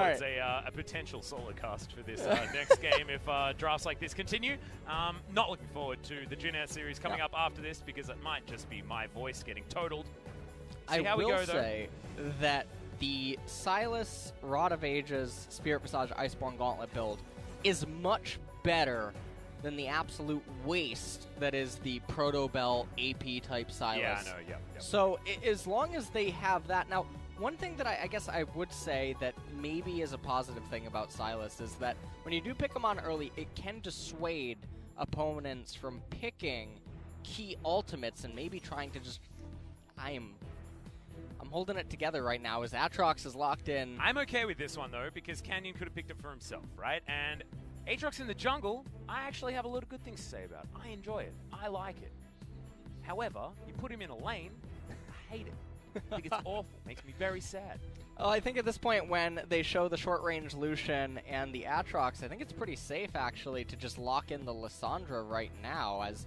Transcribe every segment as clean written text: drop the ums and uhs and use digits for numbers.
It's a potential solo cast for this next game if drafts like this continue. Not looking forward to the Jin Air series coming up after this because it might just be my voice getting totaled. See how we go, though. Say that the Sylas, Rod of Ages, Spirit Visage, Iceborne Gauntlet build is much better than the absolute waste that is the Proto-Bell AP type Sylas. Yeah, I know, yeah. So as long as they have that. Now, one thing that I guess I would say that maybe is a positive thing about Sylas is that when you do pick them on early, it can dissuade opponents from picking key ultimates and maybe trying to just... I'm holding it together right now as Aatrox is locked in. I'm okay with this one, though, because Canyon could have picked it for himself, right? And Aatrox in the jungle, I actually have a lot of good things to say about. I enjoy it. I like it. However, you put him in a lane, I hate it. I think it's awful. Makes me very sad. Well, I think at this point when they show the short-range Lucian and the Aatrox, I think it's pretty safe, actually, to just lock in the Lissandra right now, as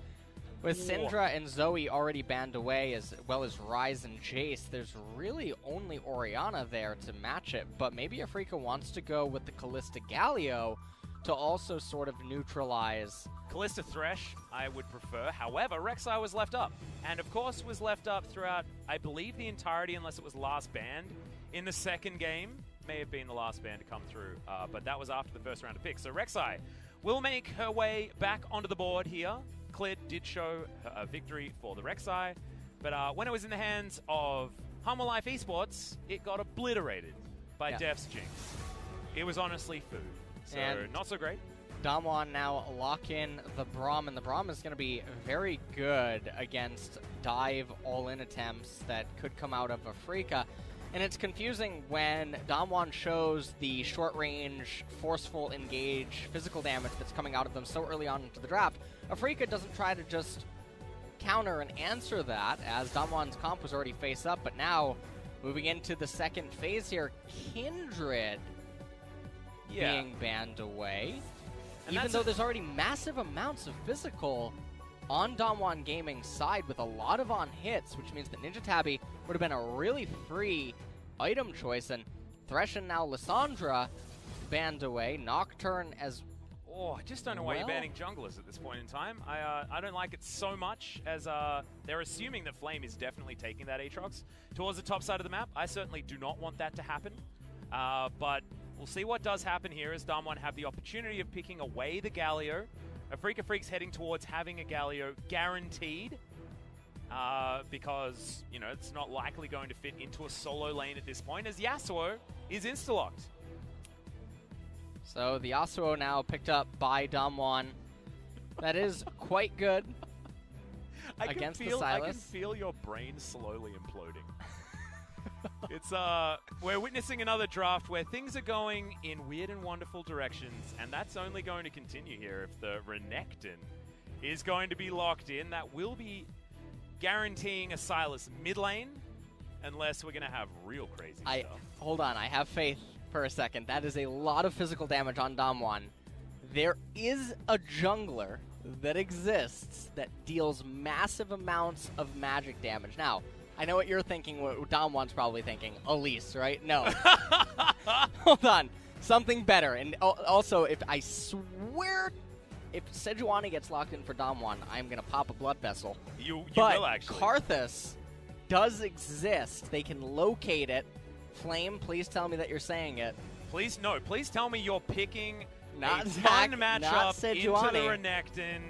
with Syndra and Zoe already banned away, as well as Ryze and Jace, there's really only Orianna there to match it, but maybe Afreeca wants to go with the Callista Galio to also sort of neutralize. Callista Thresh, I would prefer. However, Rek'Sai was left up. And of course was left up throughout, I believe, the entirety, unless it was last banned in the second game. May have been the last ban to come through, but that was after the first round of picks. So Rek'Sai will make her way back onto the board here. Clid did show a victory for the Rek'Sai, but when it was in the hands of Humble Life Esports, it got obliterated by Def's Jinx. It was honestly food. So, and not so great. DAMWON now lock in the Braum, and the Braum is going to be very good against dive all-in attempts that could come out of Afreeca. And it's confusing when DAMWON shows the short-range, forceful engage, physical damage that's coming out of them so early on into the draft. Afreeca doesn't try to just counter and answer that, as DAMWON's comp was already face up, but now, moving into the second phase here, Kindred being banned away. And even though there's already massive amounts of physical on DAMWON Gaming's side with a lot of on-hits, which means that Ninja Tabby would have been a really free item choice, and Thresh and now Lissandra banned away. Nocturne as I just don't know why you're banning junglers at this point in time. I don't like it so much, as they're assuming that Flame is definitely taking that Aatrox towards the top side of the map. I certainly do not want that to happen, but we'll see what does happen here as DAMWON have the opportunity of picking away the Galio. Afreeca Freecs heading towards having a Galio guaranteed, because, you know, it's not likely going to fit into a solo lane at this point, as Yasuo is insta-locked. So the Yasuo now picked up by DAMWON. That is quite good against the Sylas. I can feel your brain slowly imploding. It's we're witnessing another draft where things are going in weird and wonderful directions, and that's only going to continue here if the Renekton is going to be locked in. That will be guaranteeing a Sylas mid lane, unless we're going to have real crazy stuff. Hold on, I have faith for a second. That is a lot of physical damage on DAMWON. There is a jungler that exists that deals massive amounts of magic damage. Now, I know what you're thinking, what DAMWON's probably thinking. Elise, right? No. Hold on. Something better. And also, if I swear, if Sejuani gets locked in for DAMWON, I'm going to pop a blood vessel. You will, actually. Karthus does exist. They can locate it. Flame, please tell me that you're saying it. Please tell me you're picking not a Zach, fun matchup into the Renekton.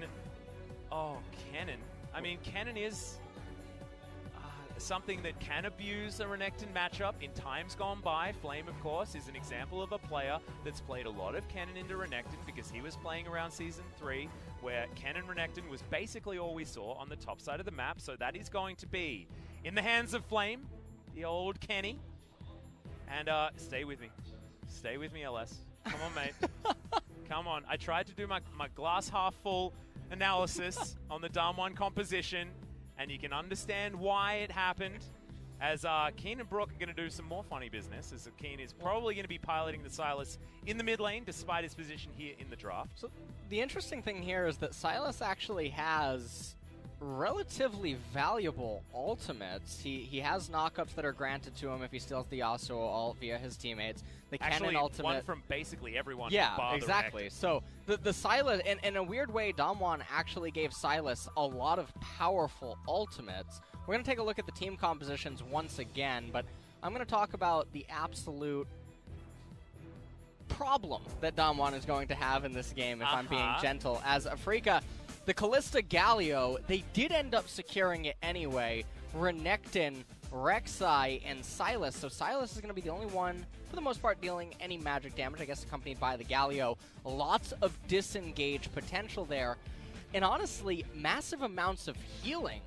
Oh, Kennen. I mean, Kennen is something that can abuse a Renekton matchup in times gone by. Flame, of course, is an example of a player that's played a lot of Kennen into Renekton because he was playing around Season 3, where Kennen Renekton was basically all we saw on the top side of the map, so that is going to be in the hands of Flame, the old Kenny. And stay with me. Stay with me, LS. Come on, mate. Come on. I tried to do my glass half full analysis on the DAMWON composition, and you can understand why it happened, as Keen and Brook are going to do some more funny business, as Keen is probably going to be piloting the Sylas in the mid lane, despite his position here in the draft. So the interesting thing here is that Sylas actually has relatively valuable ultimates. He has knockups that are granted to him if he steals the Yasuo ult via his teammates. The Cannon ultimate, one from basically everyone. Yeah, exactly. So the Sylas, in a weird way, DAMWON actually gave Sylas a lot of powerful ultimates. We're going to take a look at the team compositions once again, but I'm going to talk about the absolute problem that DAMWON is going to have in this game, if I'm being gentle. As Afreeca, the Callista Galio, they did end up securing it anyway. Renekton, Rek'Sai, and Sylas. So Sylas is going to be the only one, for the most part, dealing any magic damage, I guess accompanied by the Galio. Lots of disengage potential there. And honestly, massive amounts of healing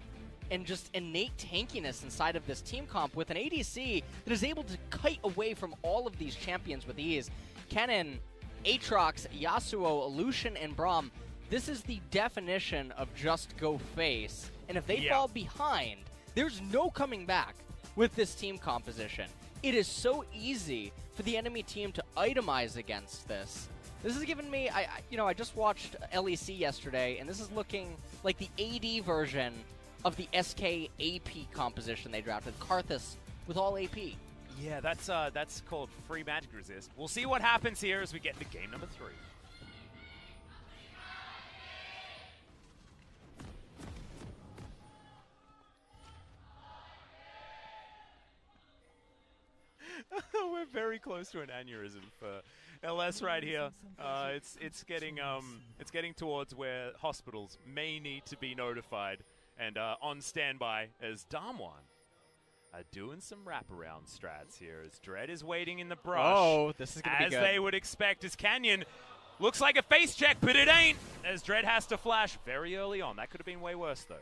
and just innate tankiness inside of this team comp with an ADC that is able to kite away from all of these champions with ease. Kennen, Aatrox, Yasuo, Lucian, and Braum. This is the definition of just go face. And if they fall behind, there's no coming back with this team composition. It is so easy for the enemy team to itemize against this. This has given me, I just watched LEC yesterday, and this is looking like the AD version of the SK AP composition they drafted. Karthus with all AP. Yeah, that's called free magic resist. We'll see what happens here as we get into game number 3. We're very close to an aneurysm for LS right here. It's getting towards where hospitals may need to be notified and on standby as DAMWON are doing some wraparound strats here as Dread is waiting in the brush. Oh, this is going to be good. As they would expect, as Canyon looks like a face check, but it ain't, as Dread has to flash very early on. That could have been way worse, though.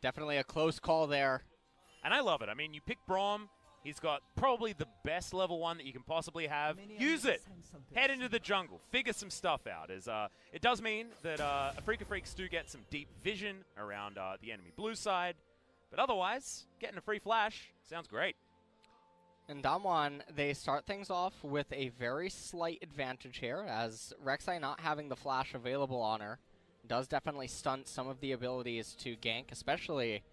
Definitely a close call there. And I love it. I mean, you pick Braum. He's got probably the best level 1 that you can possibly have. Use it. Head into the jungle. Figure some stuff out. As it does mean that Afreeca Freecs do get some deep vision around the enemy blue side. But otherwise, getting a free flash sounds great. And DAMWON, they start things off with a very slight advantage here, as Rek'Sai not having the flash available on her does definitely stunt some of the abilities to gank, especially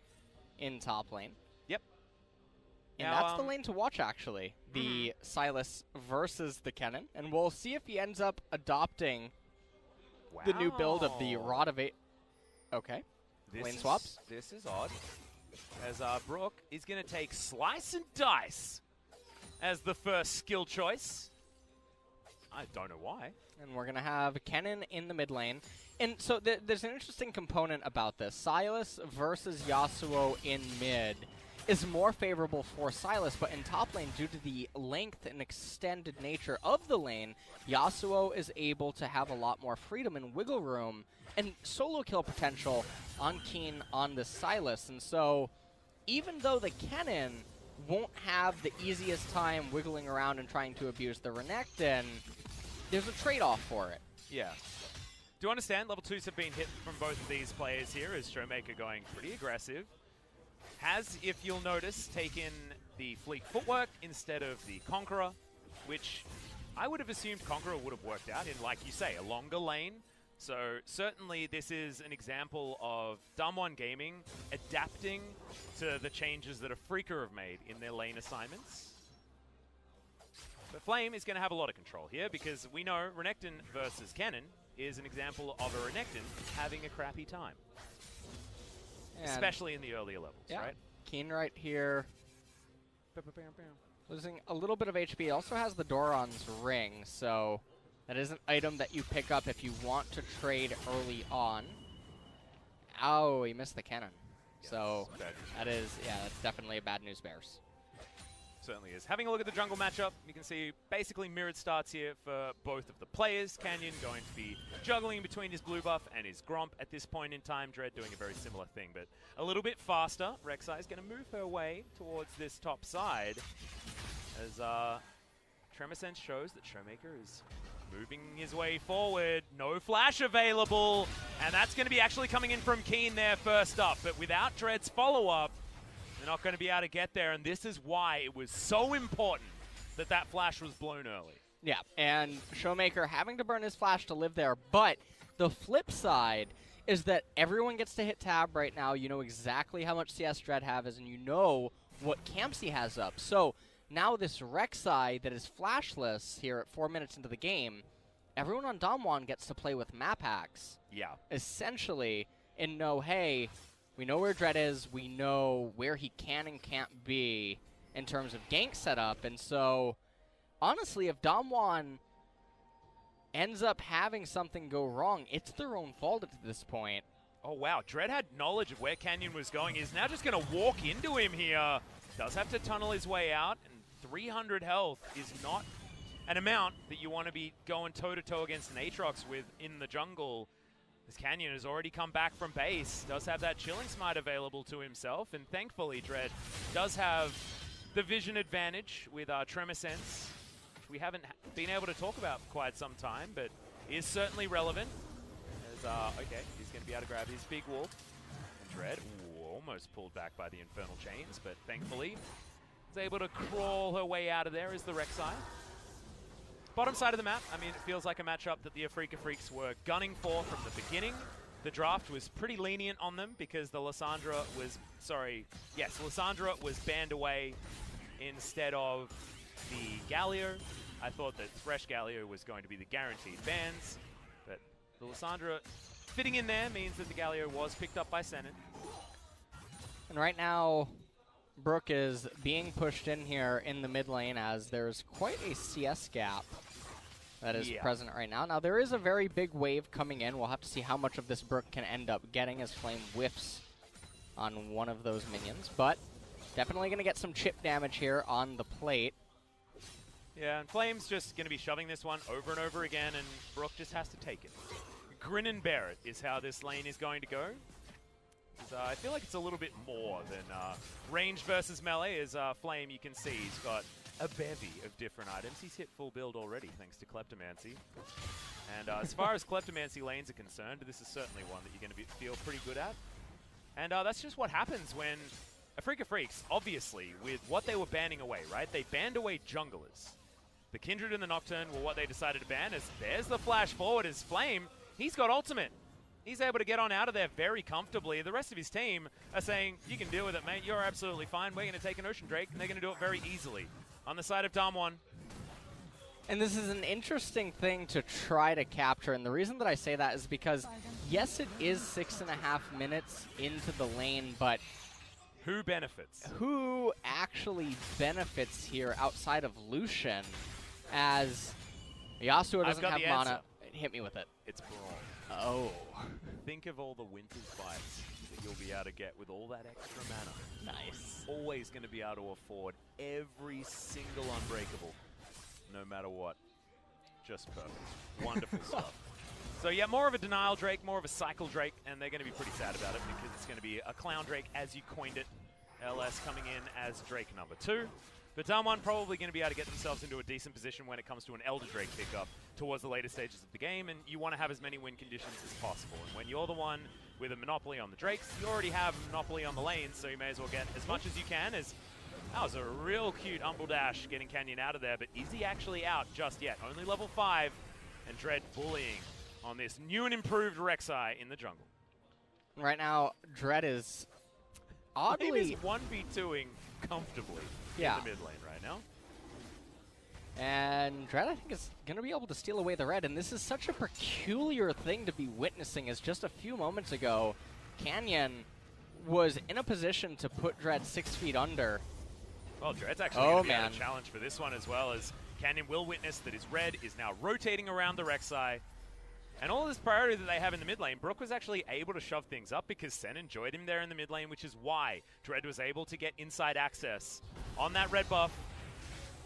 in top lane. Yep. And now, that's the lane to watch, actually. The Sylas versus the Kennen. And we'll see if he ends up adopting the new build of the Rod of Eight. Okay. Lane swaps. This is odd. As Brook is going to take Slice and Dice as the first skill choice. I don't know why. And we're going to have Kennen in the mid lane. And so there's an interesting component about this. Sylas versus Yasuo in mid is more favorable for Sylas, but in top lane, due to the length and extended nature of the lane, Yasuo is able to have a lot more freedom and wiggle room and solo kill potential on Keen on the Sylas. And so, even though the Kennen won't have the easiest time wiggling around and trying to abuse the Renekton, there's a trade-off for it. Yeah. Do understand, level 2s have been hit from both of these players here, as Showmaker going pretty aggressive. Has, if you'll notice, taken the Fleek footwork instead of the Conqueror, which I would have assumed Conqueror would have worked out in, like you say, a longer lane. So certainly this is an example of DAMWON Gaming adapting to the changes that Afreeca have made in their lane assignments. But Flame is going to have a lot of control here because we know Renekton versus Kennen is an example of a Renekton having a crappy time. And especially in the earlier levels, right? Keen right here. Losing a little bit of HP. Also has the Doran's ring, so that is an item that you pick up if you want to trade early on. Oh, he missed the cannon. Yes, so that is, that's definitely a bad news bears. Certainly is. Having a look at the jungle matchup, you can see basically mirrored starts here for both of the players. Canyon going to be juggling between his blue buff and his Gromp at this point in time. Dread doing a very similar thing, but a little bit faster. Rek'Sai is going to move her way towards this top side as Tremor Sense shows that Showmaker is moving his way forward. No flash available, and that's going to be actually coming in from Keen there first up, but without Dread's follow-up, they're not going to be able to get there, and this is why it was so important that that flash was blown early. Yeah, and Showmaker having to burn his flash to live there, but the flip side is that everyone gets to hit tab right now. You know exactly how much CS Dread has, and you know what camps he has up. So now this Rek'Sai that is flashless here at 4 minutes into the game, everyone on DAMWON gets to play with map hacks. Yeah. Essentially, and know, hey, we know where Dread is, we know where he can and can't be in terms of gank setup, and so, honestly, if DAMWON ends up having something go wrong, it's their own fault at this point. Oh, wow. Dread had knowledge of where Canyon was going. He's now just going to walk into him here. Does have to tunnel his way out, and 300 health is not an amount that you want to be going toe-to-toe against an Aatrox with in the jungle. This Canyon has already come back from base, does have that Chilling Smite available to himself, and thankfully Dread does have the vision advantage with Tremor Sense, which we haven't been able to talk about for quite some time, but is certainly relevant. As, okay, he's going to be able to grab his big wolf. And Dread, almost pulled back by the Infernal Chains, but thankfully is able to crawl her way out of there as the Rek'Sai. Bottom side of the map, I mean, it feels like a matchup that the Afreeca Freecs were gunning for from the beginning. The draft was pretty lenient on them because the Lissandra was, Lissandra was banned away instead of the Galio. I thought that Thresh Galio was going to be the guaranteed bans, but the Lissandra fitting in there means that the Galio was picked up by Senin. And right now, Brook is being pushed in here in the mid lane as there's quite a CS gap that is present right now. Now, there is a very big wave coming in. We'll have to see how much of this Brook can end up getting as Flame whiffs on one of those minions, but definitely going to get some chip damage here on the plate. Yeah, and Flame's just going to be shoving this one over and over again, and Brook just has to take it. Grin and bear it is how this lane is going to go. I feel like it's a little bit more than range versus melee. As Flame, you can see he's got a bevy of different items. He's hit full build already, thanks to Kleptomancy. And as far as Kleptomancy lanes are concerned, this is certainly one that you're going to feel pretty good at. And that's just what happens when Afreeca Freecs, obviously, with what they were banning away, right? They banned away junglers. The Kindred and the Nocturne were what they decided to ban. As there's the flash forward as Flame. He's got ultimate. He's able to get on out of there very comfortably. The rest of his team are saying, you can deal with it, mate. You're absolutely fine. We're going to take an Ocean Drake, and they're going to do it very easily. On the side of DAMWON. And this is an interesting thing to try to capture, and the reason that I say that is because, yes, it is 6.5 minutes into the lane, but who benefits? Who actually benefits here outside of Lucian, as Yasuo doesn't have mana? Hit me with it. It's Brawl. Oh. Think of all the Winter's Bites that you'll be able to get with all that extra mana. Nice. Always going to be able to afford every single Unbreakable, no matter what. Just perfect. Wonderful stuff. So yeah, more of a Denial Drake, more of a Cycle Drake, and they're going to be pretty sad about it because it's going to be a Clown Drake as you coined it. LS coming in as Drake number 2. But DAMWON probably going to be able to get themselves into a decent position when it comes to an Elder Drake pickup towards the later stages of the game, and you want to have as many win conditions as possible. And when you're the one with a monopoly on the Drakes, you already have a monopoly on the lanes, so you may as well get as much as you can. As that was a real cute Umbral Dash getting Canyon out of there, but is he actually out just yet? Only level 5, and Dread bullying on this new and improved Rek'Sai in the jungle. Right now, Dread is oddly... He is 1v2ing comfortably in the mid lane right now. And Dread, I think, is going to be able to steal away the red. And this is such a peculiar thing to be witnessing, as just a few moments ago, Canyon was in a position to put Dread 6 feet under. Well, Dread's actually going to be a challenge for this one as well, as Canyon will witness that his red is now rotating around the Rek'Sai. And all of this priority that they have in the mid lane, Brook was actually able to shove things up because Sen enjoyed him there in the mid lane, which is why Dread was able to get inside access on that red buff.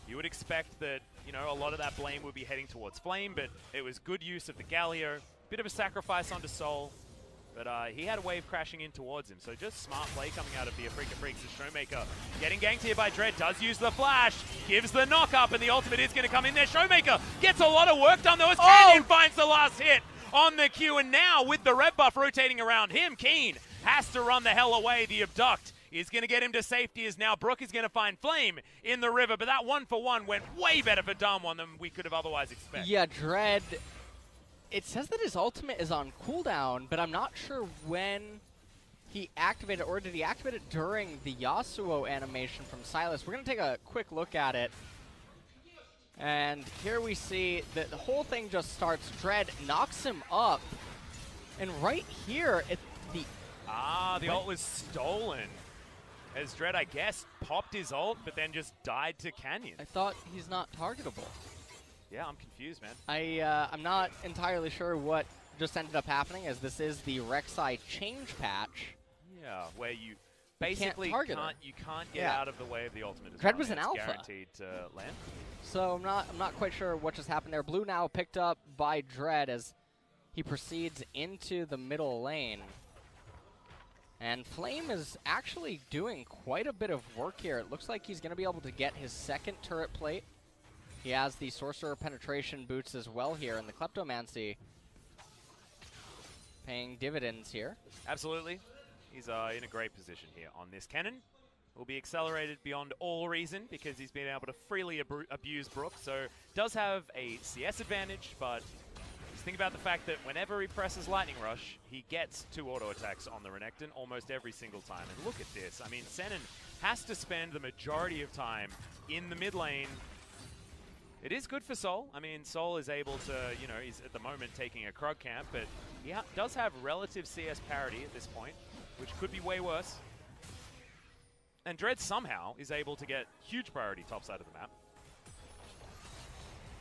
You would expect that, you know, a lot of that blame would be heading towards Flame, but it was good use of the Galio. Bit of a sacrifice onto Soul, but he had a wave crashing in towards him. So just smart play coming out of the Afreeca Freecs. The Showmaker getting ganked here by Dread, does use the flash, gives the knock up, and the ultimate is going to come in there. Showmaker gets a lot of work done though, as Canyon finds the last hit on the Q, and now with the red buff rotating around him, Keen has to run the hell away. The Abduct is going to get him to safety, as now Brook is going to find Flame in the river, but that 1-for-1 went way better for DAMWON than we could have otherwise expected. Yeah, Dread it says that his ultimate is on cooldown, but I'm not sure when he activated, or did he activate it during the Yasuo animation from Silas? We're going to take a quick look at it. And here we see that the whole thing just starts. Dread knocks him up. And right here, the ult was stolen. As Dread, I guess, popped his ult, but then just died to Canyon. I thought he's not targetable. Yeah, I'm confused, man. I'm not entirely sure what just ended up happening, as this is the Rek'Sai change patch. Yeah, where you basically can't get out of the way of the ultimate. Dread was an alpha. Guaranteed to land. So I'm not quite sure what just happened there. Blue now picked up by Dread as he proceeds into the middle lane. And Flame is actually doing quite a bit of work here. It looks like he's going to be able to get his second turret plate. He has the Sorcerer Penetration boots as well here, and the Kleptomancy paying dividends here. Absolutely. He's in a great position here on this cannon. Will be accelerated beyond all reason because he's been able to freely abuse Brook. So does have a CS advantage, but just think about the fact that whenever he presses Lightning Rush, he gets 2 auto attacks on the Renekton almost every single time. And look at this. I mean, Senin has to spend the majority of time in the mid lane. It is good for Sol. I mean, Sol is able to, you know, he's at the moment taking a Krug camp, but he does have relative CS parity at this point, which could be way worse. And Dread somehow is able to get huge priority top side of the map.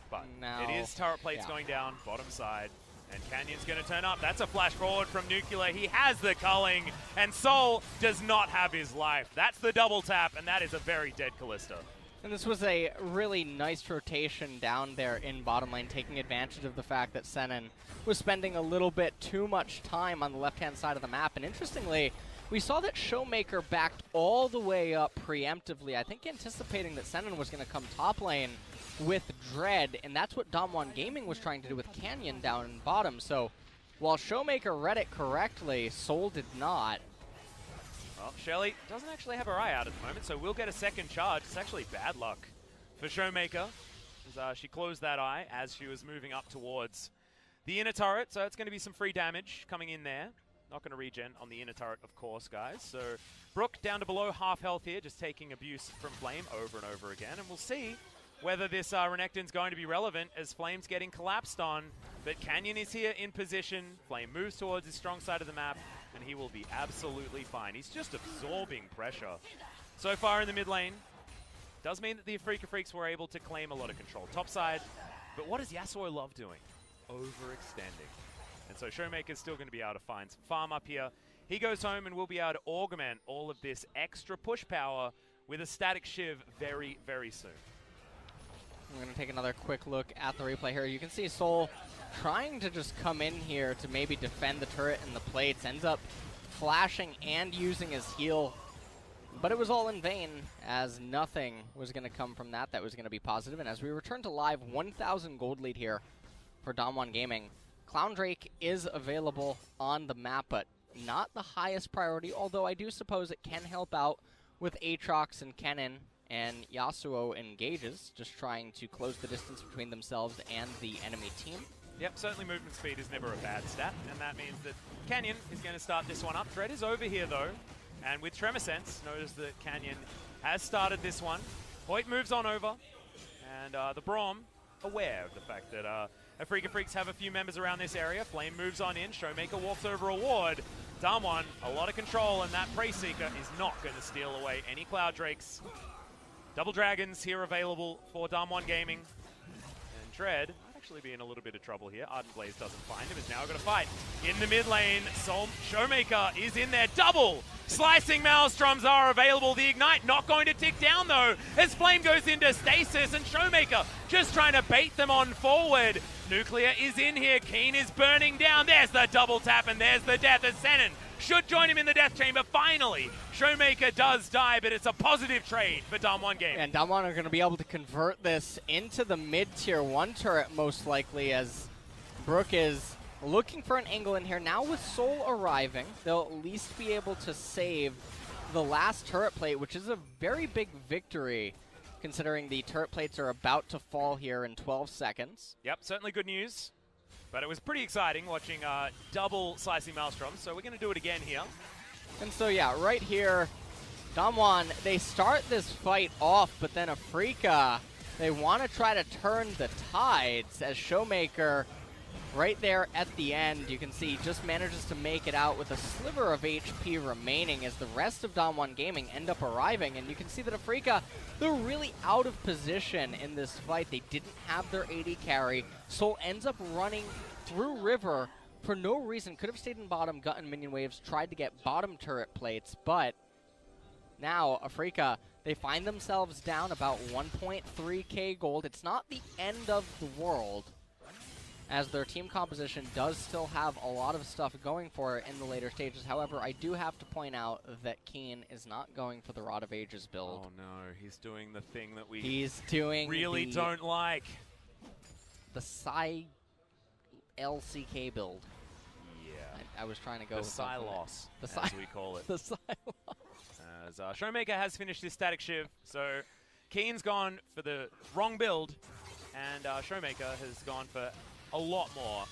But it is turret plates going down, bottom side, and Canyon's going to turn up. That's a flash forward from Nuclear. He has the culling, and Sol does not have his life. That's the double tap, and that is a very dead Kalista. And this was a really nice rotation down there in bottom lane, taking advantage of the fact that Senin was spending a little bit too much time on the left-hand side of the map. And interestingly, we saw that Showmaker backed all the way up preemptively, I think anticipating that Senin was going to come top lane with Dread, and that's what DAMWON Gaming was trying to do with Canyon down in bottom. So while Showmaker read it correctly, Sol did not. Well, Shelly doesn't actually have her eye out at the moment, so we'll get a second charge. It's actually bad luck for Showmaker, as she closed that eye as she was moving up towards the inner turret, so it's going to be some free damage coming in there. Not going to regen on the inner turret, of course, guys. So Brook down to below half health here, just taking abuse from Flame over and over again. And we'll see whether this Renekton's going to be relevant as Flame's getting collapsed on. But Canyon is here in position. Flame moves towards his strong side of the map, and he will be absolutely fine. He's just absorbing pressure. So far in the mid lane, does mean that the Afreeca Freecs were able to claim a lot of control top side. But what does Yasuo love doing? Overextending. And so Showmaker's still going to be able to find some farm up here. He goes home and will be able to augment all of this extra push power with a static Shiv very, very soon. We're going to take another quick look at the replay here. You can see Sol trying to just come in here to maybe defend the turret and the plates. Ends up flashing and using his heal. But it was all in vain, as nothing was going to come from that that was going to be positive. And as we return to live, 1,000 gold lead here for DAMWON Gaming. Clown Drake is available on the map, but not the highest priority, although I do suppose it can help out with Aatrox and Kennen, and Yasuo engages, just trying to close the distance between themselves and the enemy team. Yep, certainly movement speed is never a bad stat, and that means that Canyon is going to start this one up. Dread is over here, though, and with Tremor Sense, notice that Canyon has started this one. Hoyt moves on over, and the Braum, aware of the fact that Afreeca Freecs have a few members around this area. Flame moves on in. Showmaker walks over a ward. DAMWON, a lot of control, and that Prey Seeker is not going to steal away any Cloud Drakes. Double Dragons here available for DAMWON Gaming. And Dread might actually be in a little bit of trouble here. Ardent Blaze doesn't find him. Is now going to fight in the mid lane. Showmaker is in there. Double slicing Maelstroms are available. The Ignite not going to tick down, though, as Flame goes into stasis, and Showmaker just trying to bait them on forward. Nuclear is in here. Keen is burning down. There's the double tap, and there's the death as Senin should join him in the death chamber. Finally, Showmaker does die, but it's a positive trade for DAMWON Gaming. And DAMWON are going to be able to convert this into the mid-tier 1 turret, most likely, as Brook is looking for an angle in here. Now with Sol arriving, they'll at least be able to save the last turret plate, which is a very big victory, considering the turret plates are about to fall here in 12 seconds. Yep, certainly good news But it was pretty exciting watching double slicing Maelstroms, so we're going to do it again here. And so, yeah, right here, DAMWON, they start this fight off, but then Afreeca, they want to try to turn the tides as Showmaker, right there at the end, you can see, just manages to make it out with a sliver of HP remaining as the rest of DAMWON Gaming end up arriving. And you can see that Afreeca, they're really out of position in this fight. They didn't have their AD carry. Soul ends up running through River for no reason. Could have stayed in bottom, gotten minion waves, tried to get bottom turret plates, but now Afreeca, they find themselves down about 1.3k gold. It's not the end of the world, as their team composition does still have a lot of stuff going for it in the later stages. However, I do have to point out that Keen is not going for the Rod of Ages build. Oh no, he's doing the thing that we really don't like. The LCK build. Yeah. I was trying to go the with Silos, as we call it. The Silos. As Showmaker has finished his static shiv, so Keen's gone for the wrong build, and Showmaker has gone for a lot more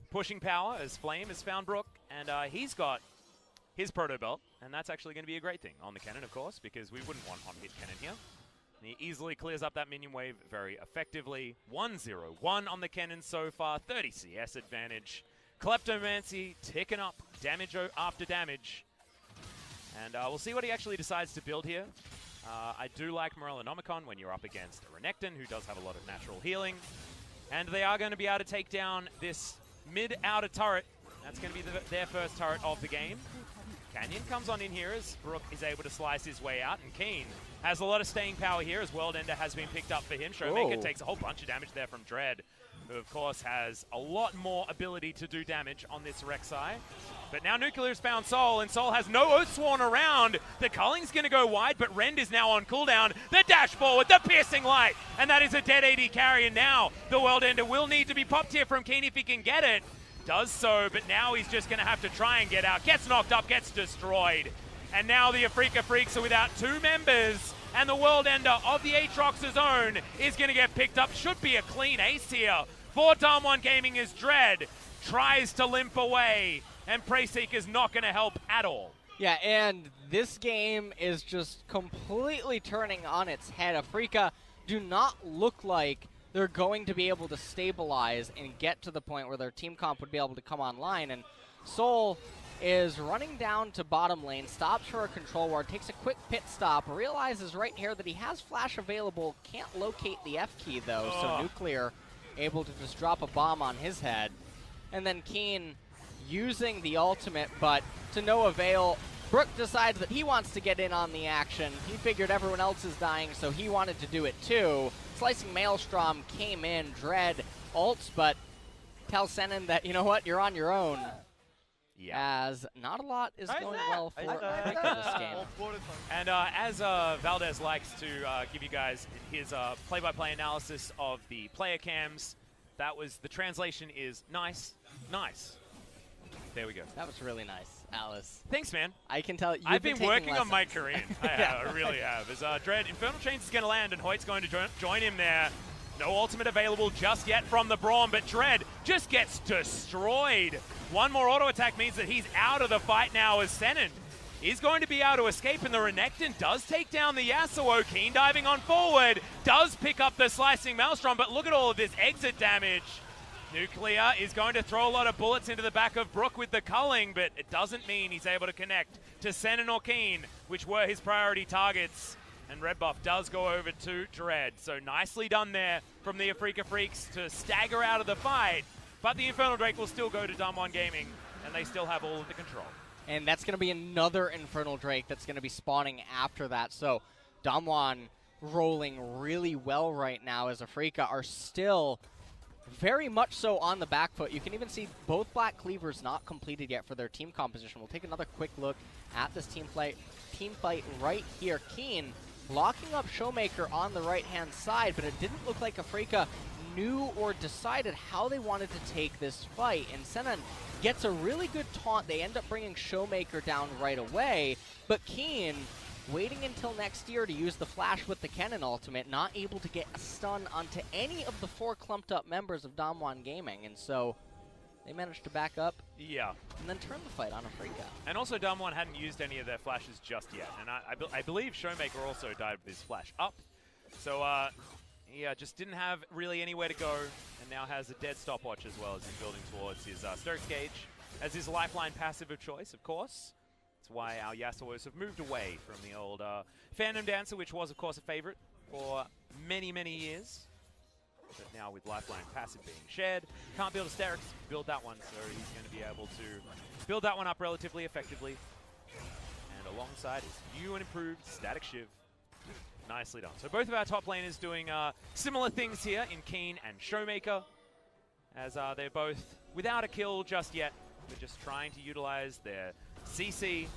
pushing power as Flame has found Brook, and he's got his proto belt, and that's actually going to be a great thing on the cannon, of course, because we wouldn't want on-hit cannon here. And he easily clears up that minion wave very effectively. 1-0-1 on the cannon so far, 30 CS advantage. Kleptomancy ticking up damage after damage. And we'll see what he actually decides to build here. I do like Morellonomicon when you're up against a Renekton, who does have a lot of natural healing. And they are going to be able to take down this mid-outer turret. That's going to be their first turret of the game. Canyon comes on in here as Brook is able to slice his way out, and Keen has a lot of staying power here as World Ender has been picked up for him. Showmaker takes a whole bunch of damage there from Dread, who of course has a lot more ability to do damage on this Rek'Sai. But now Nuclear's found Soul, and Soul has no Oathsworn around. The Culling's going to go wide, but Rend is now on cooldown. The dash forward, the piercing light, and that is a dead AD carry. And now the World Ender will need to be popped here from Keen if he can get it. Does so, but now he's just going to have to try and get out. Gets knocked up, gets destroyed. And now the Afreeca Freecs are without two members, and the World Ender of the Aatrox's own is going to get picked up. Should be a clean ace here for DAMWON Gaming as Dread tries to limp away, and Preyseeker's not going to help at all. Yeah, and this game is just completely turning on its head. Afreeca do not look like they're going to be able to stabilize and get to the point where their team comp would be able to come online. And Soul is running down to bottom lane, stops for a control ward, takes a quick pit stop, realizes right here that he has flash available, can't locate the F key though, so Nuclear able to just drop a bomb on his head. And then Keen using the ultimate, but to no avail. Brook decides that he wants to get in on the action. He figured everyone else is dying, so he wanted to do it too. Slicing Maelstrom came in, Dread ults, but tells Senin that, you know what, you're on your own. Yeah. As not a lot is going well for Afreeca this game. And as Valdez likes to give you guys his play-by-play analysis of the player cams, the translation is nice, nice. There we go. That was really nice, Alice. Thanks, man. I can tell I've been working on my Korean. I really have. As Dread, Infernal Chains is going to land, and Hoyt's going to join him there. No ultimate available just yet from the Braum, but Dread just gets destroyed. One more auto attack means that he's out of the fight now as Senin is going to be able to escape, and the Renekton does take down the Yasuo. Keen diving on forward, does pick up the slicing Maelstrom, but look at all of this exit damage. Nuclear is going to throw a lot of bullets into the back of Brook with the culling, but it doesn't mean he's able to connect to Senin or Keen, which were his priority targets. And Red Buff does go over to Dread. So nicely done there from the Afreeca Freecs to stagger out of the fight. But the Infernal Drake will still go to DAMWON Gaming, and they still have all of the control. And that's going to be another Infernal Drake that's going to be spawning after that. So DAMWON rolling really well right now as Afreeca are still very much so on the back foot. You can even see both Black Cleavers not completed yet for their team composition. We'll take another quick look at this team fight right here. Keen locking up Showmaker on the right-hand side, but it didn't look like Afreeca knew or decided how they wanted to take this fight. And Senin gets a really good taunt. They end up bringing Showmaker down right away, but Keen waiting until next year to use the Flash with the Kennen ultimate, not able to get a stun onto any of the 4 clumped up members of DAMWON Gaming, and so they managed to back up. Yeah. And then turn the fight on Afreeca. And also DWG hadn't used any of their flashes just yet. And I believe Showmaker also died with his flash up. So, yeah, just didn't have really anywhere to go. And now has a dead stopwatch as well as he's building towards his Stokes Gauge as his lifeline passive of choice, of course. That's why our Yasuos have moved away from the old Phantom Dancer, which was, of course, a favorite for many, many years. But now with Lifeline passive being shared, can't build a Sterix, build that one, so he's going to be able to build that one up relatively effectively. And alongside his new and improved Static Shiv. Nicely done. So both of our top laners doing similar things here in Keen and Showmaker, as they're both without a kill just yet. They're just trying to utilize their CC,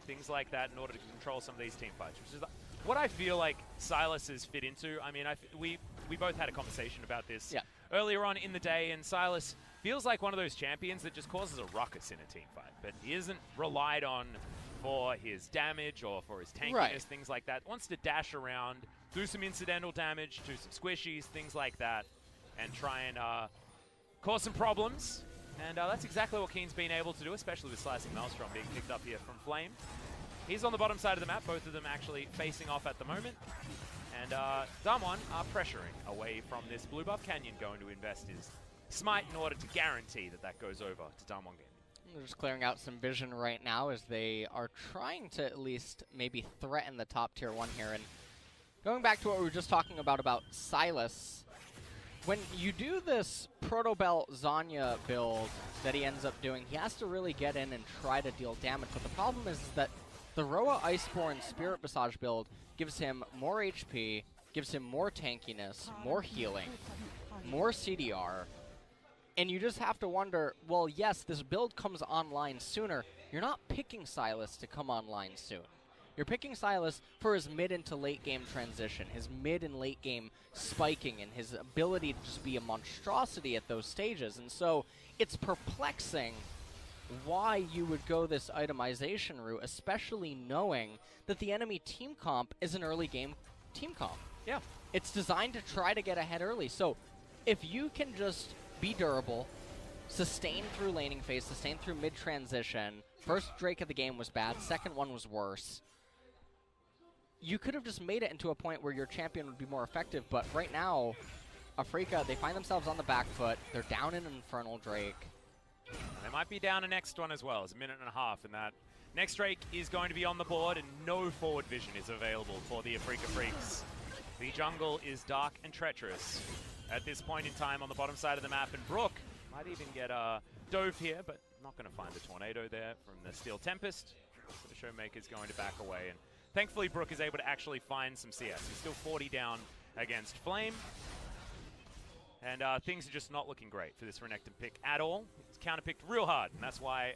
things like that, in order to control some of these team fights, which is what I feel like Silas has fit into. I mean, we both had a conversation about this earlier on in the day, and Silas feels like one of those champions that just causes a ruckus in a team fight, but he isn't relied on for his damage or for his tankiness, things like that. Wants to dash around, do some incidental damage, do some squishies, things like that, and try and cause some problems. And that's exactly what Keen's been able to do, especially with Slicing Maelstrom being picked up here from Flame. He's on the bottom side of the map, both of them actually facing off at the moment. And DWG are pressuring away from this blue buff. Canyon going to invest his smite in order to guarantee that that goes over to DWG Gaming. They're just clearing out some vision right now as they are trying to at least maybe threaten the top tier 1 here. And going back to what we were just talking about Silas, when you do this Protobelt Zanya build that he ends up doing, he has to really get in and try to deal damage. But the problem is that the Roa Iceborne Spirit Visage build gives him more HP, gives him more tankiness, more healing, more CDR, and you just have to wonder, well, yes, this build comes online sooner. You're not picking Silas to come online soon. You're picking Silas for his mid into late game transition, his mid and late game spiking, and his ability to just be a monstrosity at those stages. And so it's perplexing why you would go this itemization route, especially knowing that the enemy team comp is an early game team comp. Yeah. It's designed to try to get ahead early. So if you can just be durable, sustain through laning phase, sustain through mid transition, first Drake of the game was bad, second one was worse, you could have just made it into a point where your champion would be more effective. But right now, Afreeca, they find themselves on the back foot. They're down in Infernal Drake. They might be down a next one as well. It's a minute and a half, and that next Drake is going to be on the board, and no forward vision is available for the Afreeca Freecs. The jungle is dark and treacherous at this point in time on the bottom side of the map, and Brook might even get a dove here, but not going to find the tornado there from the Steel Tempest. So the Showmaker's going to back away, and thankfully Brook is able to actually find some CS. He's still 40 down against Flame. And things are just not looking great for this Renekton pick at all. It's counterpicked real hard, and that's why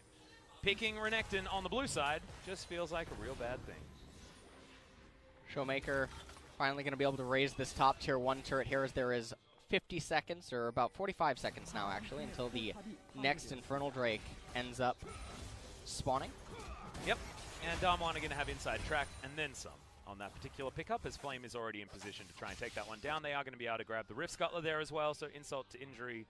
picking Renekton on the blue side just feels like a real bad thing. Showmaker finally going to be able to raise this top tier 1 turret here, as there is 50 seconds, or about 45 seconds now actually, until the next Infernal Drake ends up spawning. Yep, and DWG are going to have inside track and then some on that particular pickup, as Flame is already in position to try and take that one down. They are going to be able to grab the Rift Scuttler there as well, so insult to injury.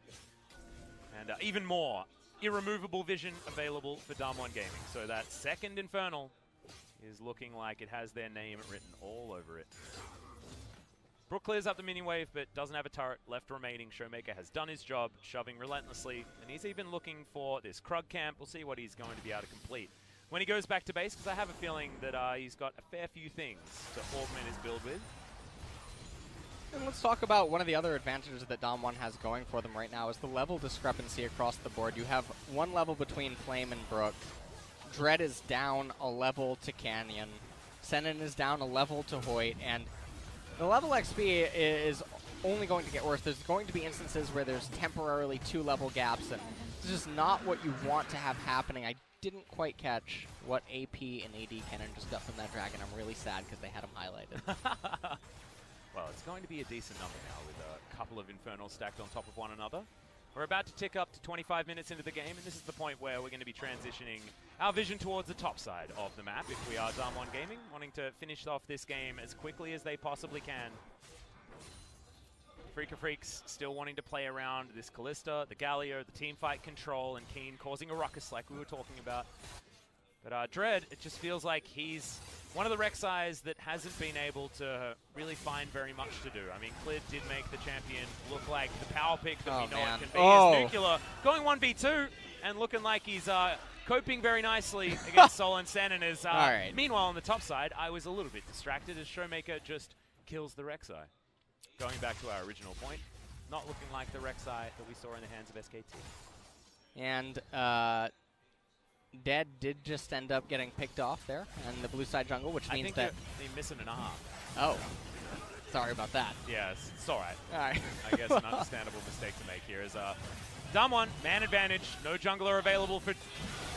And even more irremovable vision available for DWG Gaming. So that second Infernal is looking like it has their name written all over it. Brook clears up the mini wave, but doesn't have a turret left remaining. Showmaker has done his job, shoving relentlessly, and he's even looking for this Krug camp. We'll see what he's going to be able to complete when he goes back to base, because I have a feeling that he's got a fair few things to augment his build with. And let's talk about one of the other advantages that DAMWON has going for them right now is the level discrepancy across the board. You have one level between Flame and Brook. Dread is down a level to Canyon. Senin is down a level to Hoyt, and the level XP is only going to get worse. There's going to be instances where there's temporarily 2 level gaps, and it's just not what you want to have happening. I didn't quite catch what AP and AD Cannon just got from that dragon. I'm really sad because they had him highlighted. Well, it's going to be a decent number now with a couple of Infernals stacked on top of one another. We're about to tick up to 25 minutes into the game, and this is the point where we're going to be transitioning our vision towards the top side of the map if we are DAMWON Gaming, wanting to finish off this game as quickly as they possibly can. Freecs still wanting to play around this Callista, the Galio, the team fight control, and Keen causing a ruckus like we were talking about. But Dread, it just feels like he's one of the Rek'Sais that hasn't been able to really find very much to do. I mean, Clid did make the champion look like the power pick that we know it can be. As Nuclear going 1v2 and looking like he's coping very nicely against Sol and Senin. Meanwhile, on the top side, I was a little bit distracted as Showmaker just kills the Rek'Sai. Going back to our original point, not looking like the Rek'Sai that we saw in the hands of SKT. And Dead did just end up getting picked off there in the blue side jungle, which means that they're missing an arm. Oh, sorry about that. Yeah, it's all right. All right. I guess an understandable mistake to make here is DAMWON, man advantage, no jungler available for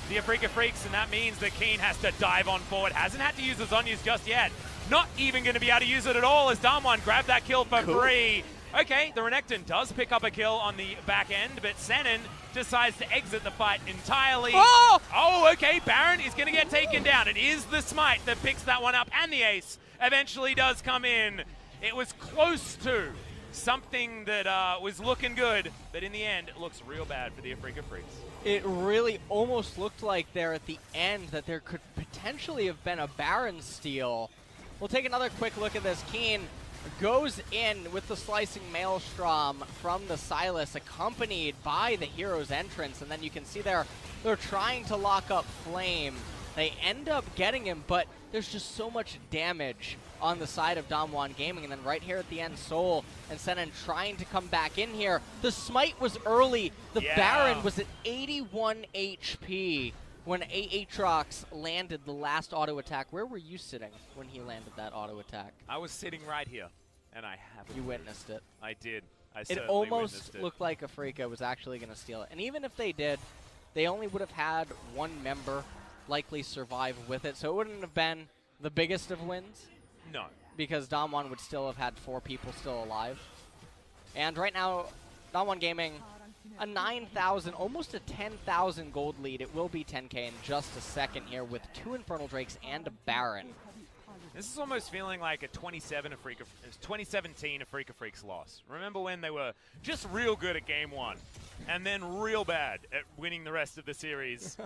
the Afreeca Freecs, and that means that Keen has to dive on forward. Hasn't had to use the Zhonya's just yet. Not even going to be able to use it at all as DAMWON grabbed that kill for free. Okay, the Renekton does pick up a kill on the back end, but Senin decides to exit the fight entirely. Oh, okay, Baron is going to get taken down. It is the Smite that picks that one up, and the Ace eventually does come in. It was close to something that was looking good, but in the end, it looks real bad for the Afreeca Freecs. It really almost looked like there at the end that there could potentially have been a Baron steal. We'll take another quick look at this. Keen goes in with the slicing maelstrom from the Sylas, accompanied by the hero's entrance, and then you can see they're trying to lock up Flame. They end up getting him, but there's just so much damage on the side of DAMWON Gaming, and then right here at the end, Sol and Senin trying to come back in here. The Smite was early. The Baron was at 81 HP when Aatrox landed the last auto attack. Where were you sitting when he landed that auto attack? I was sitting right here, and I haven't. You witnessed it. I did. It almost looked like Afreeca was actually going to steal it. And even if they did, they only would have had one member likely survive with it, so it wouldn't have been the biggest of wins. No. Because DAMWON would still have had 4 people still alive. And right now, DAMWON Gaming, a 9,000, almost a 10,000 gold lead. It will be 10K in just a second here with 2 Infernal Drakes and a Baron. This is almost feeling like a 2017 Afreeca Freecs loss. Remember when they were just real good at game 1 and then real bad at winning the rest of the series?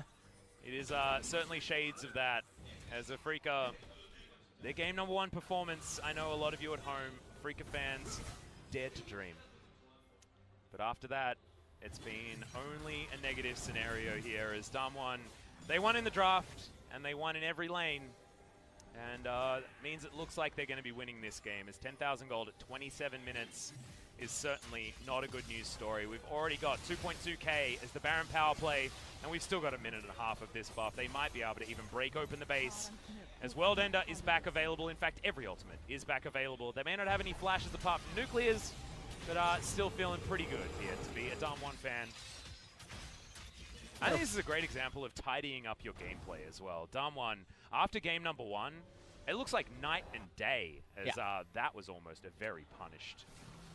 It is certainly shades of that as Afreeca, their game number 1 performance, I know a lot of you at home, Afreeca fans, dared to dream. But after that, it's been only a negative scenario here as DAMWON, they won in the draft and they won in every lane. And means it looks like they're going to be winning this game as 10,000 gold at 27 minutes is certainly not a good news story. We've already got 2.2k as the Baron power play, and we've still got a minute and a half of this buff. They might be able to even break open the base as Worldender is back available. In fact, every ultimate is back available. They may not have any flashes apart from Nuclears, but still feeling pretty good here to be a DAMWON fan. I think this is a great example of tidying up your gameplay as well. DAMWON, after game number 1, it looks like night and day, as that was almost a very punished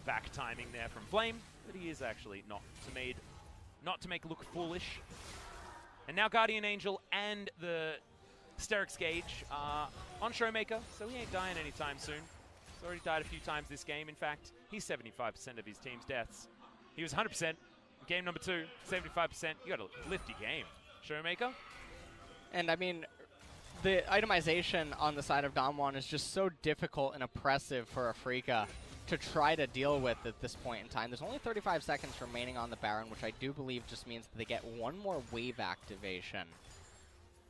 back timing there from Flame, but he is actually not to make look foolish. And now Guardian Angel and the Sterix Gauge on Showmaker, so he ain't dying anytime soon. He's already died a few times this game. In fact, he's 75% of his team's deaths. He was 100%. Game number 2, 75%. You got to lift your game, Showmaker. And I mean, the itemization on the side of DAMWON is just so difficult and oppressive for Afreeca to try to deal with at this point in time. There's only 35 seconds remaining on the Baron, which I do believe just means that they get 1 more wave activation.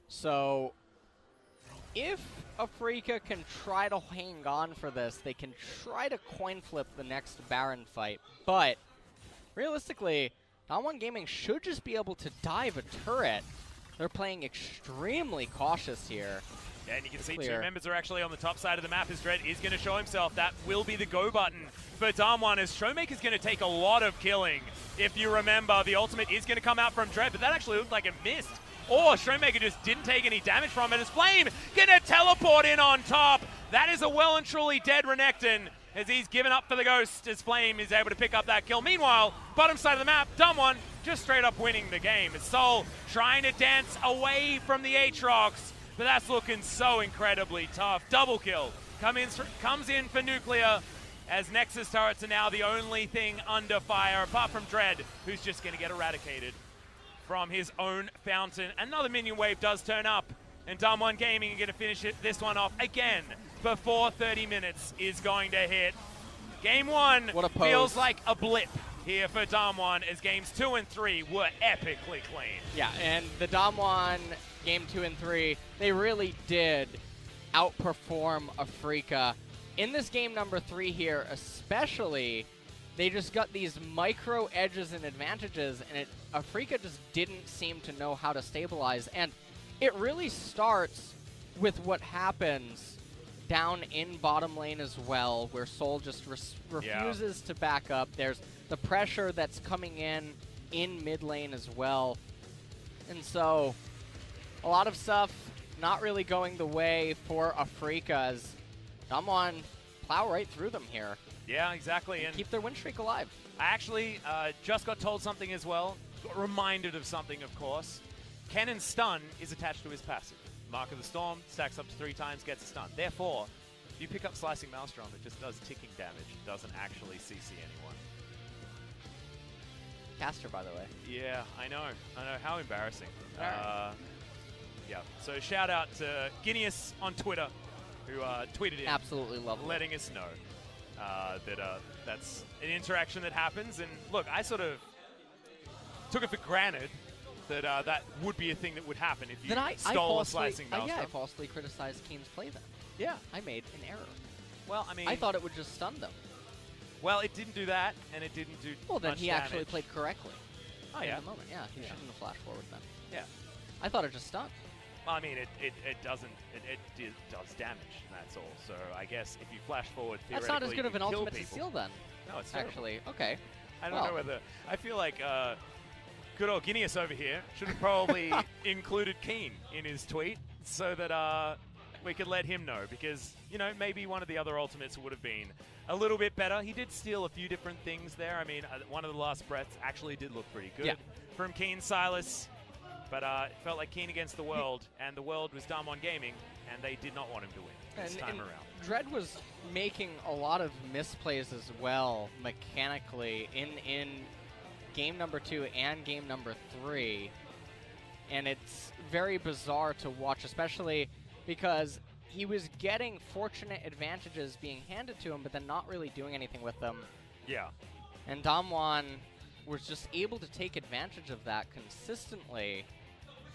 So if Afreeca can try to hang on for this, they can try to coin flip the next Baron fight. But realistically, DAMWON Gaming should just be able to dive a turret. They're playing extremely cautious here. Yeah, and you can see 2 members are actually on the top side of the map as Dread is going to show himself. That will be the go button for DAMWON as Showmaker's going to take a lot of killing. If you remember, the ultimate is going to come out from Dread, but that actually looked like it missed. Or Showmaker just didn't take any damage from it as Flame going to teleport in on top. That is a well and truly dead Renekton. as he's given up for the Ghost, as Flame is able to pick up that kill. Meanwhile, bottom side of the map, DAMWON just straight up winning the game. As Soul trying to dance away from the Aatrox, but that's looking so incredibly tough. Double kill comes in for Nuclear, as Nexus turrets are now the only thing under fire, apart from Dread, who's just going to get eradicated from his own fountain. Another minion wave does turn up, and DAMWON Gaming are going to finish this one off again before 30 minutes is going to hit. Game 1 feels like a blip here for DAMWON, as games 2 and 3 were epically clean. Yeah, and the DAMWON game 2 and 3, they really did outperform Afreeca. In this game number 3 here, especially, they just got these micro edges and advantages, and Afreeca just didn't seem to know how to stabilize. And it really starts with what happens down in bottom lane as well, where Soul just refuses to back up. There's the pressure that's coming in mid lane as well. And so, a lot of stuff not really going the way for Afreeca, as DAMWON plow right through them here. Yeah, exactly. And keep their win streak alive. I actually just got told something as well. Got reminded of something, of course. Cannon's stun is attached to his passive. Mark of the Storm stacks up to 3 times, gets a stun. Therefore, if you pick up Slicing Maelstrom, it just does ticking damage. It doesn't actually CC anyone. Caster, by the way. Yeah, I know. How embarrassing. Yeah, so shout out to Guineas on Twitter, who tweeted in. Absolutely lovely. Letting us know that that's an interaction that happens. And look, I sort of took it for granted that that would be a thing that would happen if you stole a Slicing Maelstrom. Yeah, I falsely criticized Keen's play then. Yeah. I made an error. Well, I mean, I thought it would just stun them. Well, it didn't do that, and it didn't do Well, then much he damage. actually played correctly. Oh, in yeah. the moment, yeah. He shouldn't have flashed forward then. Yeah. I thought it just stunned. Well, I mean, it doesn't. It does damage, that's all. So I guess if you flash forward, that's not as good of an ultimate people. to steal then. No, it's terrible. Actually. Okay. I don't know whether. I feel like good old Guineas over here should have probably included Keen in his tweet so that we could let him know, because, you know, maybe one of the other ultimates would have been a little bit better. He did steal a few different things there. I mean, one of the last breaths actually did look pretty good from Keen Silas, but it felt like Keen against the world, and the world was DAMWON Gaming, and they did not want him to win this time around. Dread was making a lot of misplays as well, mechanically, in game number 2 and game number 3, and it's very bizarre to watch, especially because he was getting fortunate advantages being handed to him, but then not really doing anything with them. Yeah. And DAMWON was just able to take advantage of that consistently.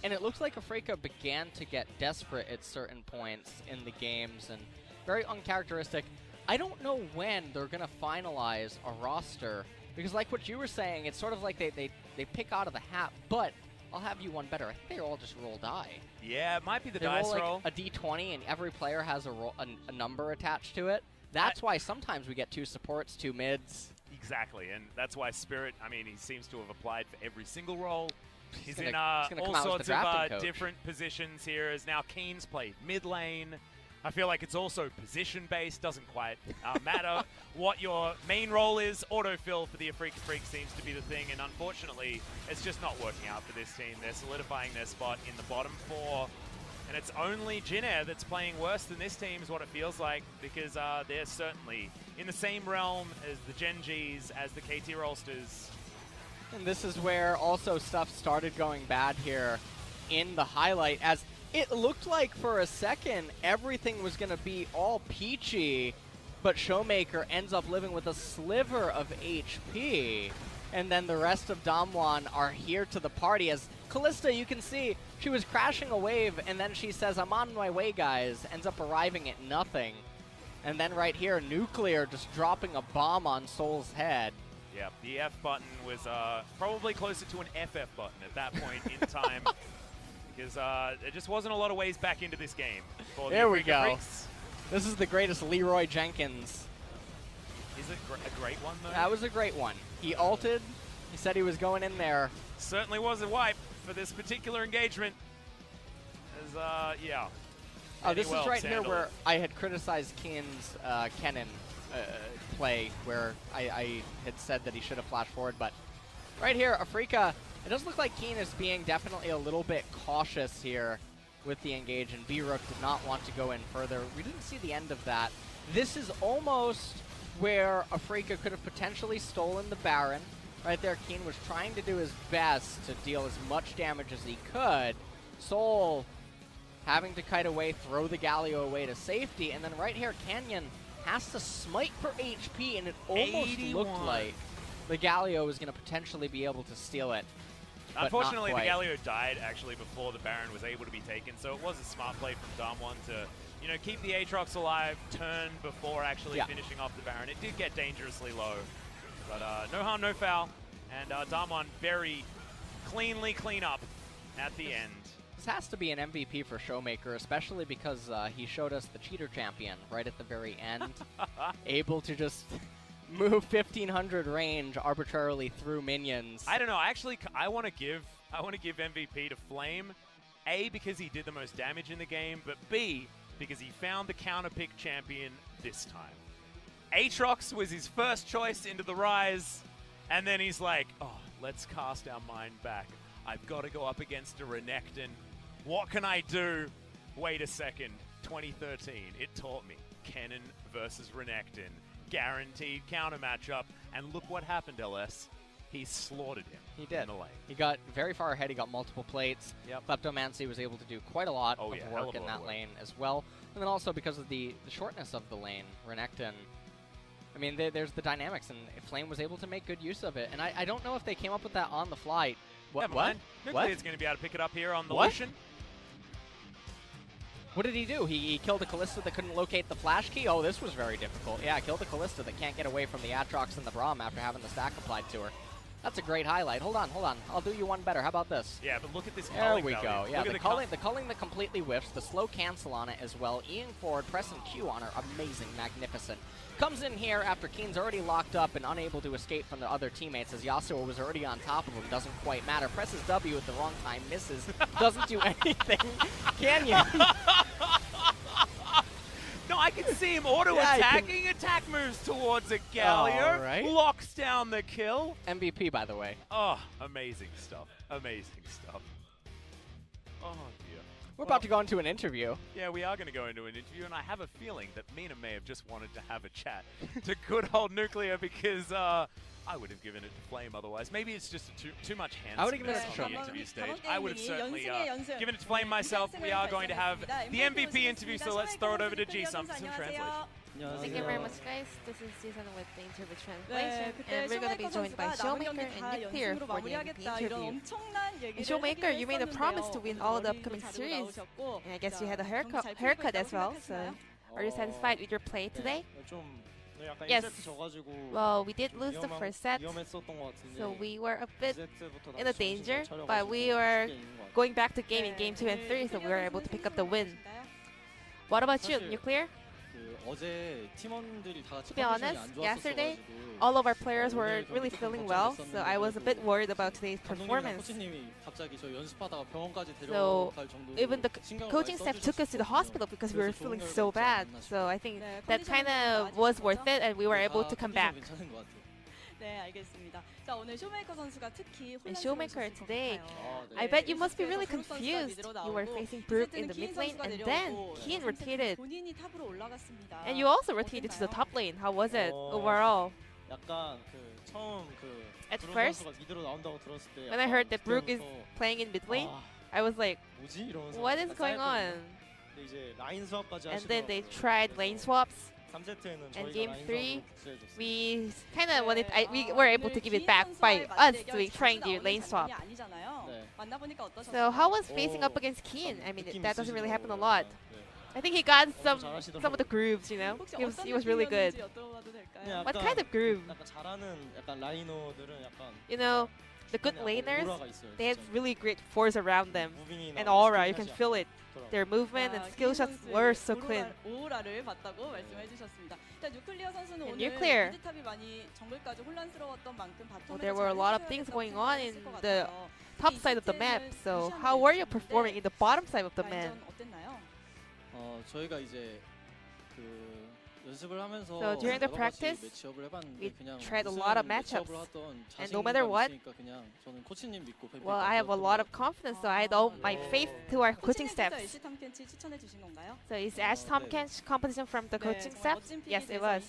And it looks like Afreeca began to get desperate at certain points in the games, and very uncharacteristic. I don't know when they're going to finalize a roster, because like what you were saying, it's sort of like they pick out of the hat, but I'll have you one better. I think they all just roll die. Yeah, it might be the they dice roll like a D20, and every player has a number attached to it. That's why sometimes we get 2 supports, 2 mids. Exactly, and that's why Spirit, I mean, he seems to have applied for every single role. He's in all sorts of different positions here, as now Keen's played mid lane. I feel like it's also position-based, doesn't quite matter what your main role is. Autofill for the Freecs seems to be the thing, and unfortunately, it's just not working out for this team. They're solidifying their spot in the bottom 4, and it's only Jin Air that's playing worse than this team is what it feels like, because they're certainly in the same realm as the Gen Gs, as the KT Rollsters. And this is where also stuff started going bad here in the highlight, as it looked like for a second everything was going to be all peachy, but Showmaker ends up living with a sliver of HP. And then the rest of DAMWON are here to the party, as Callista, you can see, she was crashing a wave, and then she says, "I'm on my way, guys," ends up arriving at nothing. And then right here, Nuclear just dropping a bomb on Soul's head. Yeah, the F button was probably closer to an FF button at that point in time, because there just wasn't a lot of ways back into this game. There we go. Freaks. This is the greatest Leroy Jenkins. Is it a great one, though? That was a great one. He ulted. He said he was going in there. Certainly was a wipe for this particular engagement. As, yeah. Oh, this is right here where I had criticized Keen's Kennen play where I had said that he should have flashed forward, but right here, Afreeca, it does look like Keen is being definitely a little bit cautious here with the engage, and B-Rook did not want to go in further. We didn't see the end of that. This is almost where Afreeca could have potentially stolen the Baron. Right there, Keen was trying to do his best to deal as much damage as he could. Soul having to kite away, throw the Galio away to safety, and then right here, Canyon has to smite for HP, and it almost 81. looked like the Galio was going to potentially be able to steal it. Unfortunately, the Galio died actually before the Baron was able to be taken, so it was a smart play from DAMWON to, you know, keep the Aatrox alive, turn before actually finishing off the Baron. It did get dangerously low, but no harm, no foul, and DAMWON very cleanly clean up at the end. This has to be an MVP for Showmaker, especially because he showed us the Cheater Champion right at the very end, able to just move 1500 range arbitrarily through minions. I don't know. Actually, I want to give MVP to Flame. A, because he did the most damage in the game, but B, because he found the counter pick champion this time. Aatrox was his first choice into the Rise, and then he's like, oh, let's cast our mind back. I've got to go up against a Renekton. What can I do? Wait a second. 2013, it taught me. Kennen versus Renekton. Guaranteed counter matchup, and look what happened, LS. He slaughtered him. He did. In the lane. He got very far ahead. He got multiple plates. Yep. Kleptomancy was able to do quite a lot of hell work of a in lot that of work. lane as well. And then also because of the shortness of the lane, Renekton, I mean, there's the dynamics, and Flame was able to make good use of it. And I don't know if they came up with that on the fly. Never mind. Nuclear's going to be able to pick it up here on the Lucian. What did he do? He killed a Kalista that couldn't locate the flash key? Oh, this was very difficult. Yeah, killed a Kalista that can't get away from the Aatrox and the Braum after having the stack applied to her. That's a great highlight. Hold on. I'll do you one better. How about this? Yeah, but look at this There culling we value. go. Yeah, Look the at culling that completely whiffs, the slow cancel on it as well. Eing forward, pressing Q on her. Amazing, magnificent. Comes in here after Keen's already locked up and unable to escape from the other teammates as Yasuo was already on top of him. Doesn't quite matter. Presses W at the wrong time, misses, doesn't do anything. Canyon. No, I can see him auto-attacking. Attack moves towards a Galio. Right. Locks down the kill. MVP, by the way. Oh, amazing stuff. Amazing stuff. Oh, dear. We're about to go into an interview. Yeah, we are going to go into an interview, and I have a feeling that Mina may have just wanted to have a chat to good old Nuclear because I would have given it to Flame otherwise. Maybe it's just too much handsomeness I would have given it to on the Showmaker. interview stage. I would have certainly given it to Flame myself. We are going to have the MVP interview, so let's throw it over to Ji-Sum for some translation. Thank you very much, guys. This is Jason with the interview translation, and we're going to be joined by Showmaker and Nuclear for the MVP interview. And Showmaker, you made a promise to win all the upcoming series, and I guess you had a haircut as well, so are you satisfied with your play today? Yes. Well, we did lose the first set, so we were a bit in a danger, but we were going back to game in game 2 and 3, so we were able to pick up the win. What about you, Nuclear? To be honest, yesterday, all of our players were really feeling well, so I was a bit worried about today's performance. So even the coaching staff took us to the hospital because we were feeling so bad. So I think that kind of was worth it, and we were able to come back. And Showmaker today, I bet you must be really confused. You were facing Brook in the mid lane, and then Keen rotated. And you also rotated to the top lane. How was it overall? At first, when I heard that Brook is playing in mid lane, I was like, what is going on? And then they tried lane swaps. And game 3, we kind of wanted, we were able to give it back by us trying the lane swap. So how was facing up against Keen? I mean, that doesn't really happen a lot. I think he got some of the grooves, you know. He was really good. What kind of groove? You know, the good laners, they have really great force around them and aura. You can feel it. Their movement and skill shots were so clean. And Nuclear, well, there were a lot of things going on in the top side of the map. So how were you performing in the bottom side of the map? So during the practice, we tried a lot of matchups, and no matter what, well, I have a lot of confidence, so I had all my faith to our coaching staff. So is Ash Tompkins competition from the coaching staff? Yes, it was.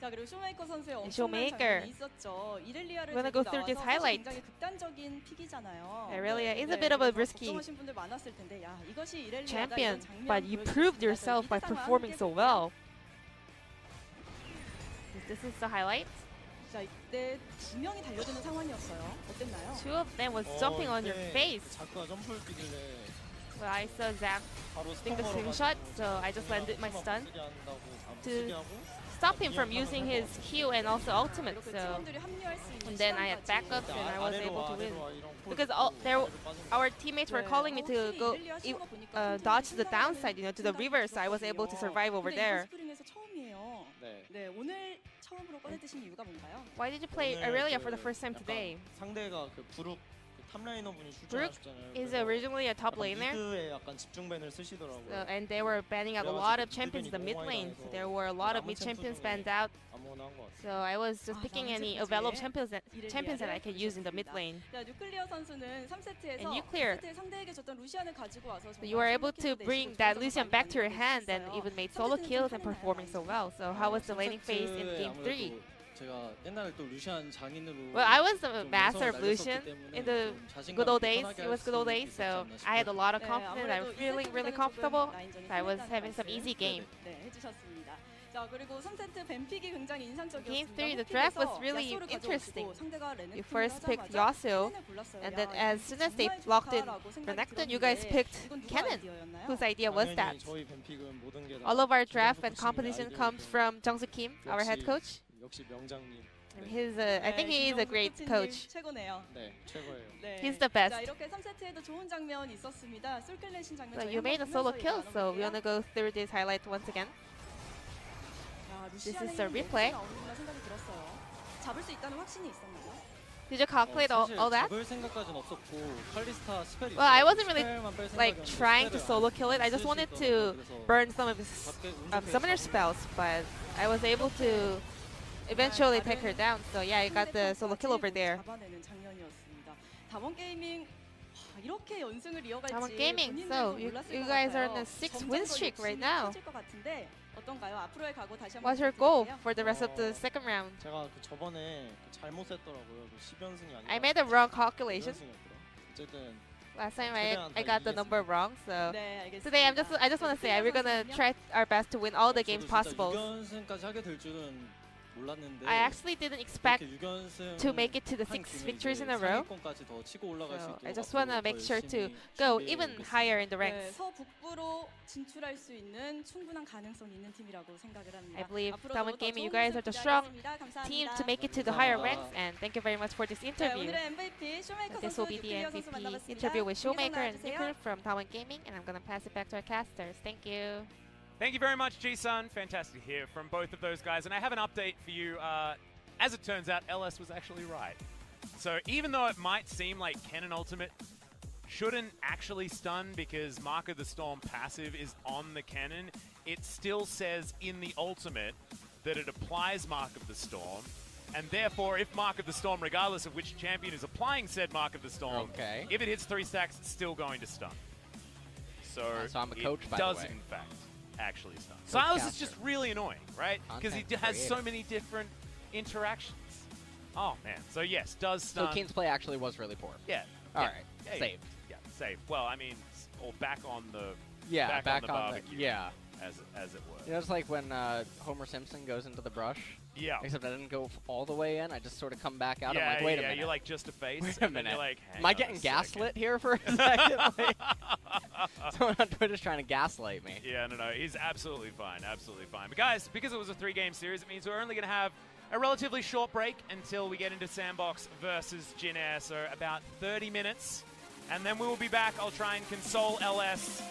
And Showmaker, we're gonna go through this highlight. Irelia is a bit of a risky champion, but you proved yourself by performing so well. This is the highlight. Two of them was jumping on your face. Well, I saw Zach doing the screenshot, so I just landed my stun to stop him from using his Q and also ultimate. So, and then I had backups and I was able to win. Because our teammates were calling me to go dodge to the downside, you know, to the reverse. So I was able to survive over there. Why did you play Irelia for the first time today? Brook is originally a top laner, and they were banning out a lot of champions in the mid lane. So there were a lot of mid champions banned out. So I was just picking any available champions that I could use in the mid lane. And Nuclear, so you were able to bring that Lucian back to your hand and even made solo kills and performing so well. So how was the laning phase in Game 3? Well, I was the master of Lucian in the good old days. It was good old days, so I had a lot of confidence. I was feeling really comfortable. So I was having some easy game. Game 3, the draft was really interesting. You first picked Yasuo, and then as soon as they locked in Renekton, you guys picked Kennen. Whose idea was that? All of our draft and competition comes from Jung-Soo Kim, our head coach. And I think he is a great coach. He's the best. So you made a solo kill, so we're gonna go through this highlight once again. This is a replay. Did you calculate all that? Well, I wasn't really like trying to solo kill it. I just wanted to burn some of his summoner spells, but I was able to eventually take her down. So yeah, I got the solo kill over there. DAMWON Gaming, so you guys are on a 6-win streak right now. What's your goal for the rest of the second round? I made a wrong calculation. Last time I got the number wrong, so today I just want to say we're gonna try our best to win all the games possible. I actually didn't expect to make it to the 6 victories in a row. So I just want to make sure to go even higher in the ranks. I believe DAMWON Gaming, you guys are the strong team to make it to the higher ranks, and thank you very much for this interview. This will be the MVP interview with Showmaker and Nickel from DAMWON Gaming, and I'm going to pass it back to our casters. Thank you. Thank you very much, Ji-Sun. Fantastic to hear from both of those guys. And I have an update for you. As it turns out, LS was actually right. So even though it might seem like Kennen Ultimate shouldn't actually stun because Mark of the Storm passive is on the Kennen, it still says in the Ultimate that it applies Mark of the Storm. And therefore, if Mark of the Storm, regardless of which champion is applying said Mark of the Storm, if it hits 3 stacks, it's still going to stun. So, I'm a coach, by the way. In fact actually stun. Silas is just really annoying, right? Because he has so many different interactions. Oh, man. So, yes, does stun. So, Keen's play actually was really poor. Yeah. All right. Yeah, saved. Yeah, saved. Well, I mean, or back on the back on the barbecue. As it were. You know, it's like when Homer Simpson goes into the brush. Yeah. Except I didn't go all the way in. I just sort of come back out. I'm like, wait a minute. You're like just a face. Wait a minute. You're like, am I getting gaslit here for a second? Like, someone on Twitter's trying to gaslight me. Yeah, no. He's absolutely fine. Absolutely fine. But guys, because it was a 3-game series, it means we're only going to have a relatively short break until we get into Sandbox versus Jin Air. So about 30 minutes. And then we will be back. I'll try and console LS.